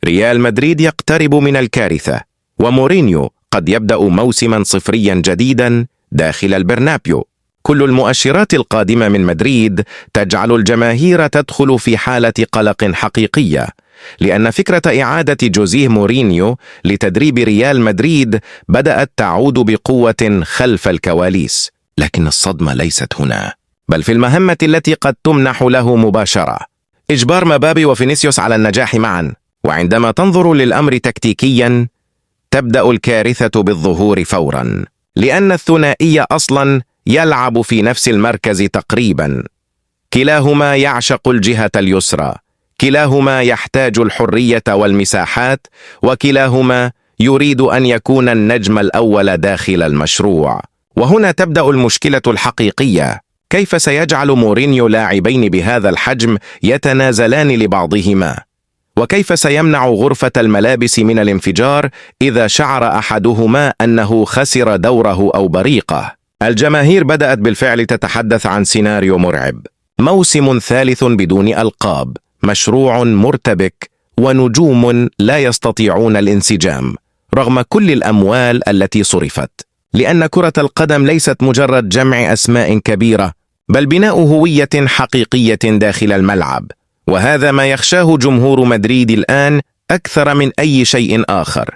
ريال مدريد يقترب من الكارثة، ومورينيو قد يبدأ موسما صفريا جديدا داخل البرنابيو. كل المؤشرات القادمة من مدريد تجعل الجماهير تدخل في حالة قلق حقيقية، لأن فكرة إعادة جوزيه مورينيو لتدريب ريال مدريد بدأت تعود بقوة خلف الكواليس. لكن الصدمة ليست هنا، بل في المهمة التي قد تمنح له مباشرة: إجبار مبابي وفينيسيوس على النجاح معا. وعندما تنظر للأمر تكتيكيا، تبدأ الكارثة بالظهور فورا، لأن الثنائي أصلا يلعب في نفس المركز تقريبا. كلاهما يعشق الجهة اليسرى، كلاهما يحتاج الحرية والمساحات، وكلاهما يريد أن يكون النجم الأول داخل المشروع. وهنا تبدأ المشكلة الحقيقية: كيف سيجعل مورينيو لاعبين بهذا الحجم يتنازلان لبعضهما؟ وكيف سيمنع غرفة الملابس من الانفجار إذا شعر أحدهما أنه خسر دوره أو بريقه؟ الجماهير بدأت بالفعل تتحدث عن سيناريو مرعب: موسم ثالث بدون ألقاب، مشروع مرتبك، ونجوم لا يستطيعون الانسجام رغم كل الأموال التي صرفت. لأن كرة القدم ليست مجرد جمع أسماء كبيرة، بل بناء هوية حقيقية داخل الملعب، وهذا ما يخشاه جمهور مدريد الآن أكثر من أي شيء آخر.